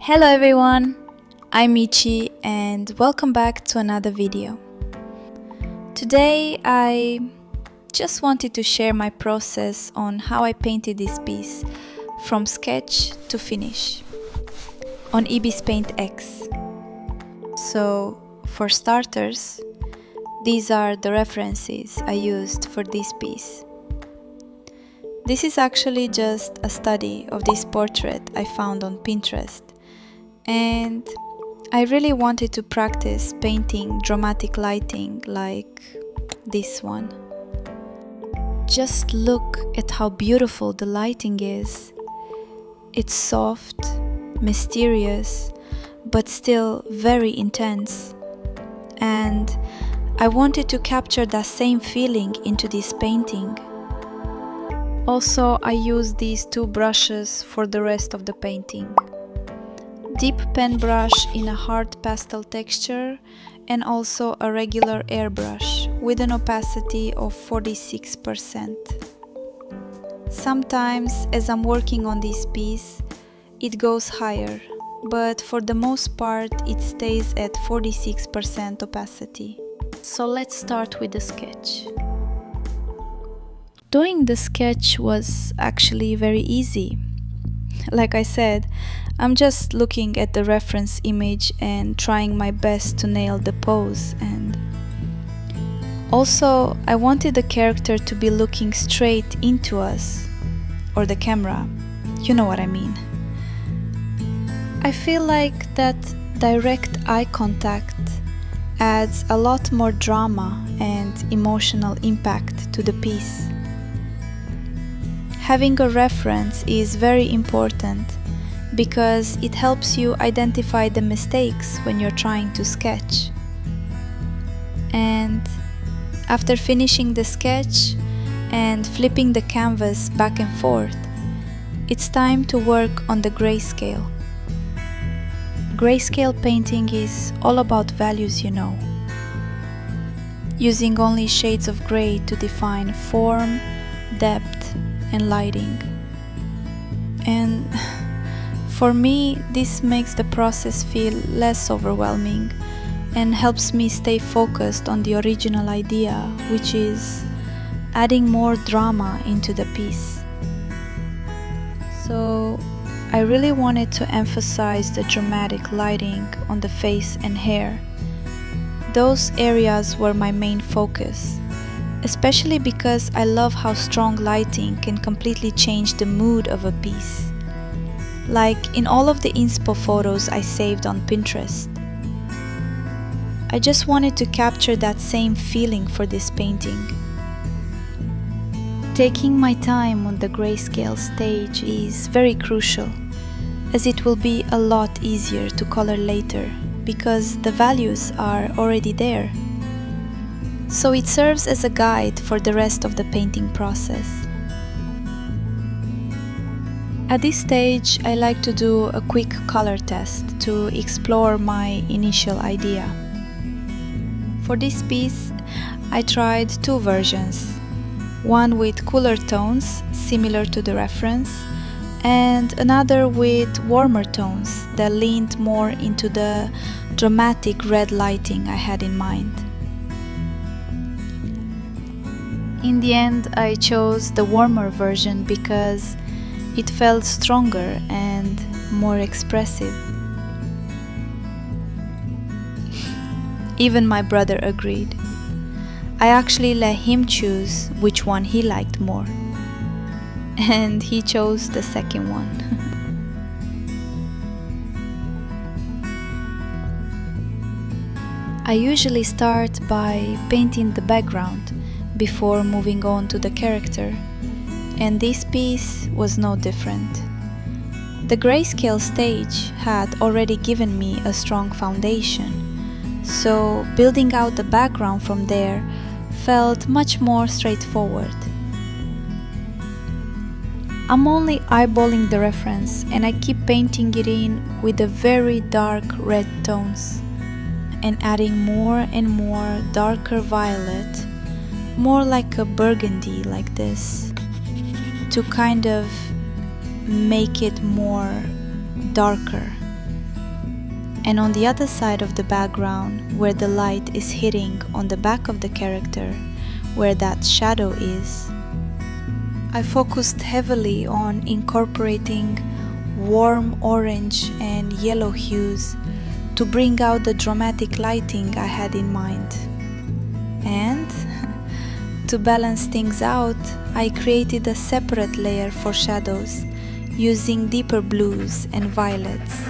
Hello everyone, I'm Michi and welcome back to another video. Today I just wanted to share my process on how I painted this piece from sketch to finish on Ibispaint X. So for starters, these are the references I used for this piece. This is actually just a study of this portrait I found on Pinterest. And I really wanted to practice painting dramatic lighting like this one. Just look at how beautiful the lighting is. It's soft, mysterious, but still very intense. And I wanted to capture that same feeling into this painting. Also, I used these two brushes for the rest of the painting. Deep pen brush in a hard pastel texture and also a regular airbrush with an opacity of 46%. Sometimes as I'm working on this piece, it goes higher, but for the most part it stays at 46% opacity. So let's start with the sketch. Doing the sketch was actually very easy. Like I said, I'm just looking at the reference image and trying my best to nail the pose, and also I wanted the character to be looking straight into us, or the camera, you know what I mean. I feel like that direct eye contact adds a lot more drama and emotional impact to the piece. Having a reference is very important because it helps you identify the mistakes when you're trying to sketch. And after finishing the sketch and flipping the canvas back and forth, it's time to work on the grayscale. Grayscale painting is all about values, you know. Using only shades of gray to define form, depth, and lighting. And for me, this makes the process feel less overwhelming and helps me stay focused on the original idea, which is adding more drama into the piece. So I really wanted to emphasize the dramatic lighting on the face and hair. Those areas were my main focus, especially because I love how strong lighting can completely change the mood of a piece. Like in all of the inspo photos I saved on Pinterest. I just wanted to capture that same feeling for this painting. Taking my time on the Greyscale Stage is very crucial, as it will be a lot easier to color later because the values are already there. So it serves as a guide for the rest of the painting process. At this stage, I like to do a quick color test to explore my initial idea. For this piece, I tried two versions, one with cooler tones, similar to the reference, and another with warmer tones that leaned more into the dramatic red lighting I had in mind. In the end, I chose the warmer version because it felt stronger and more expressive. Even my brother agreed. I actually let him choose which one he liked more. And he chose the second one. I usually start by painting the background before moving on to the character, and this piece was no different. The Greyscale Stage had already given me a strong foundation, so building out the background from there felt much more straightforward. I'm only eyeballing the reference and I keep painting it in with the very dark red tones and adding more and more darker violet, more like a burgundy like this, to kind of make it more darker. and on the other side of the background, where the light is hitting on the back of the character, where that shadow is, I focused heavily on incorporating warm orange and yellow hues to bring out the dramatic lighting I had in mind. And to balance things out, I created a separate layer for shadows using deeper blues and violets.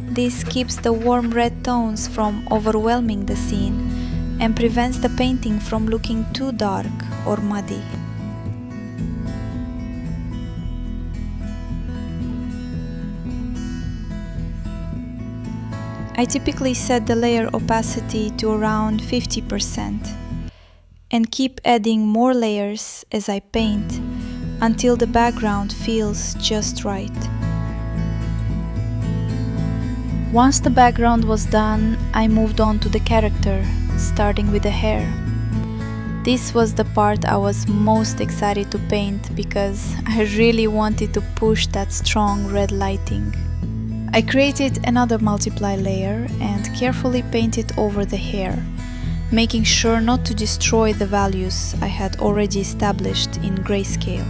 This keeps the warm red tones from overwhelming the scene and prevents the painting from looking too dark or muddy. I typically set the layer opacity to around 50% and keep adding more layers as I paint until the background feels just right. Once the background was done, I moved on to the character, starting with the hair. This was the part I was most excited to paint because I really wanted to push that strong red lighting. I created another multiply layer and carefully painted over the hair, making sure not to destroy the values I had already established in Greyscale.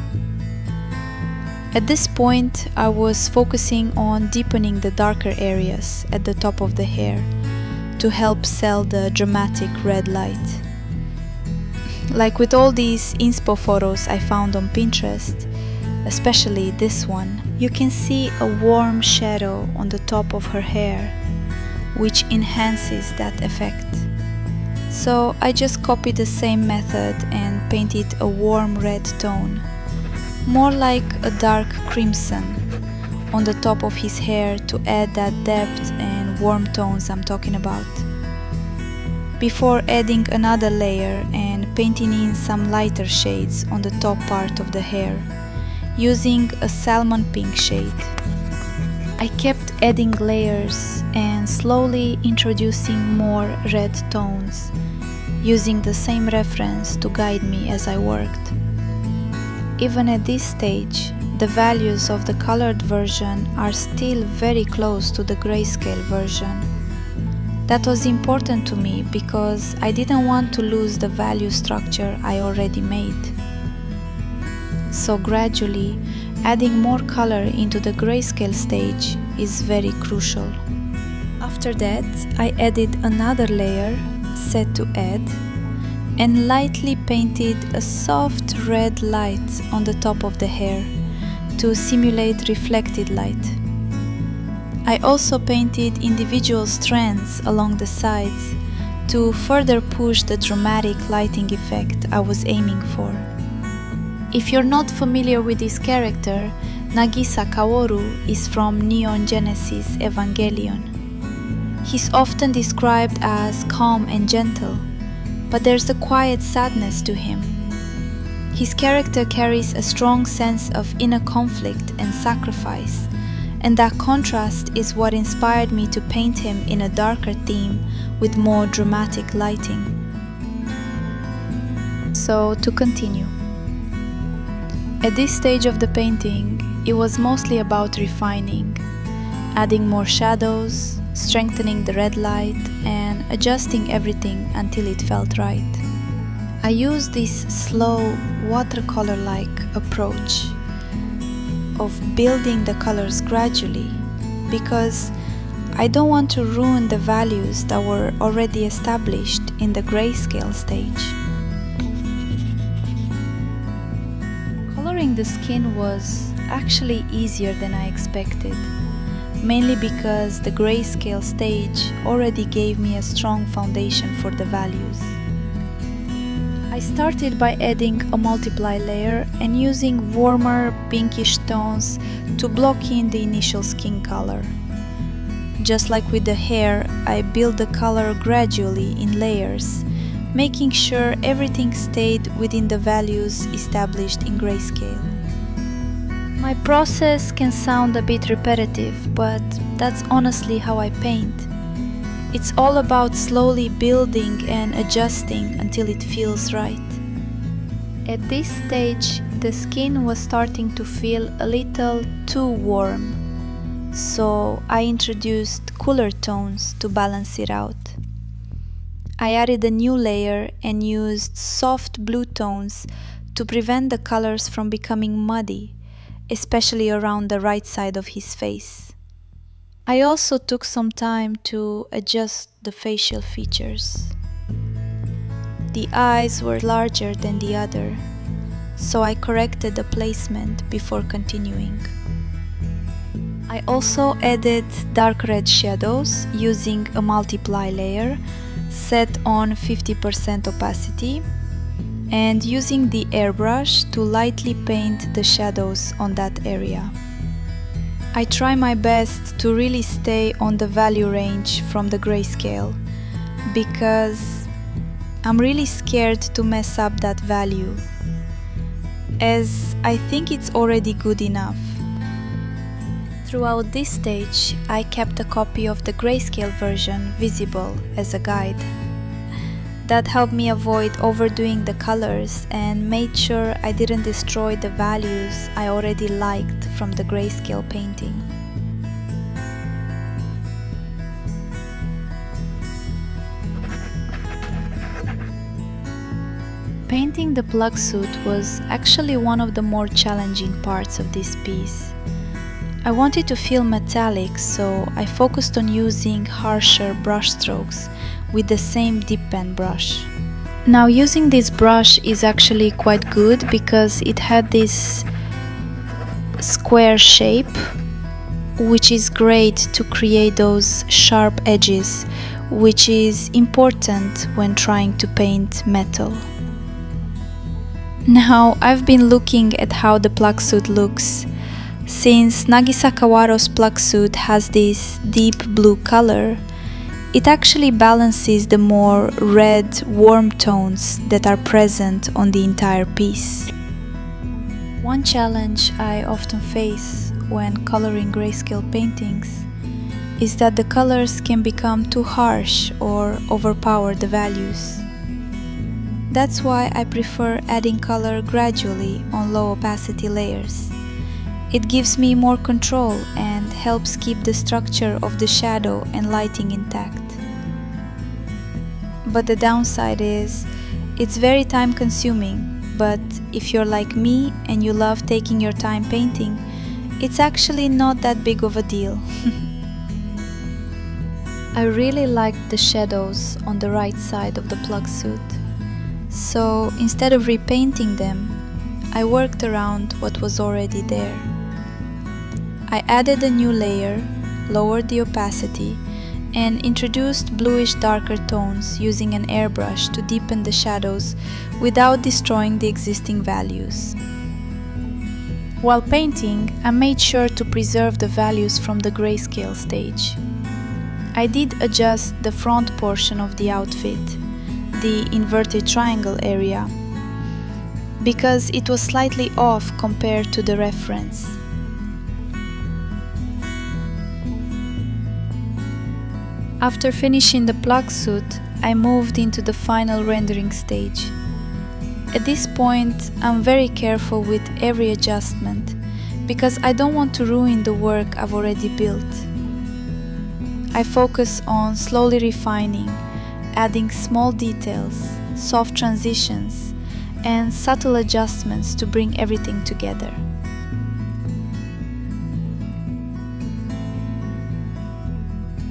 At this point, I was focusing on deepening the darker areas at the top of the hair to help sell the dramatic red light. Like with all these inspo photos I found on Pinterest, especially this one, you can see a warm shadow on the top of her hair, which enhances that effect. So I just copied the same method and painted a warm red tone, more like a dark crimson, on the top of his hair to add that depth and warm tones I'm talking about. Before adding another layer and painting in some lighter shades on the top part of the hair, using a salmon pink shade. I kept adding layers and slowly introducing more red tones, using the same reference to guide me as I worked. Even at this stage, the values of the colored version are still very close to the grayscale version. That was important to me because I didn't want to lose the value structure I already made. So gradually, adding more color into the grayscale stage is very crucial. After that, I added another layer, set to add, and lightly painted a soft red light on the top of the hair to simulate reflected light. I also painted individual strands along the sides to further push the dramatic lighting effect I was aiming for. If you're not familiar with this character, Nagisa Kawaro is from Neon Evangelion. He's often described as calm and gentle, but there's a quiet sadness to him. His character carries a strong sense of inner conflict and sacrifice, and that contrast is what inspired me to paint him in a darker theme with more dramatic lighting. So, to continue. At this stage of the painting, it was mostly about refining, adding more shadows, strengthening the red light, and adjusting everything until it felt right. I used this slow, watercolor-like approach of building the colors gradually because I don't want to ruin the values that were already established in the grayscale stage. Coloring the skin was actually easier than I expected, mainly because the grayscale stage already gave me a strong foundation for the values. I started by adding a multiply layer and using warmer pinkish tones to block in the initial skin color. Just like with the hair, I built the color gradually in layers, making sure everything stayed within the values established in grayscale. My process can sound a bit repetitive, but that's honestly how I paint. It's all about slowly building and adjusting until it feels right. At this stage, the skin was starting to feel a little too warm, so I introduced cooler tones to balance it out. I added a new layer and used soft blue tones to prevent the colors from becoming muddy, especially around the right side of his face. I also took some time to adjust the facial features. The eyes were larger than the other, so I corrected the placement before continuing. I also added dark red shadows using a multiply layer set on 50% opacity and using the airbrush to lightly paint the shadows on that area. I try my best to really stay on the value range from the grayscale because I'm really scared to mess up that value, as I think it's already good enough. Throughout this stage, I kept a copy of the grayscale version visible as a guide. That helped me avoid overdoing the colors and made sure I didn't destroy the values I already liked from the grayscale painting. Painting the plug suit was actually one of the more challenging parts of this piece. I wanted to feel metallic, so I focused on using harsher brush strokes with the same dip pen brush. Now using this brush is actually quite good because it had this square shape, which is great to create those sharp edges, which is important when trying to paint metal. Now I've been looking at how the plug suit looks. Since Nagisa Kawaro's plug suit has this deep blue color, it actually balances the more red, warm tones that are present on the entire piece. One challenge I often face when coloring grayscale paintings is that the colors can become too harsh or overpower the values. That's why I prefer adding color gradually on low opacity layers. It gives me more control and helps keep the structure of the shadow and lighting intact. But the downside is, it's very time consuming, but if you're like me and you love taking your time painting, it's actually not that big of a deal. I really liked the shadows on the right side of the plug suit, so instead of repainting them, I worked around what was already there. I added a new layer, lowered the opacity, and introduced bluish darker tones using an airbrush to deepen the shadows without destroying the existing values. While painting, I made sure to preserve the values from the grayscale stage. I did adjust the front portion of the outfit, the inverted triangle area, because it was slightly off compared to the reference. After finishing the plug suit, I moved into the final rendering stage. At this point, I'm very careful with every adjustment because I don't want to ruin the work I've already built. I focus on slowly refining, adding small details, soft transitions, and subtle adjustments to bring everything together.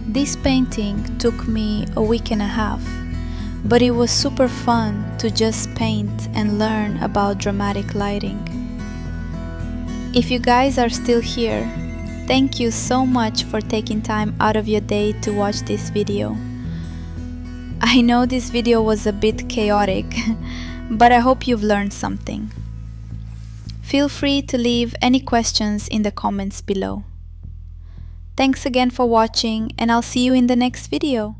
This painting took me a week and a half, but it was super fun to just paint and learn about dramatic lighting. If you guys are still here, thank you so much for taking time out of your day to watch this video. I know this video was a bit chaotic, but I hope you've learned something. Feel free to leave any questions in the comments below. Thanks again for watching, and I'll see you in the next video.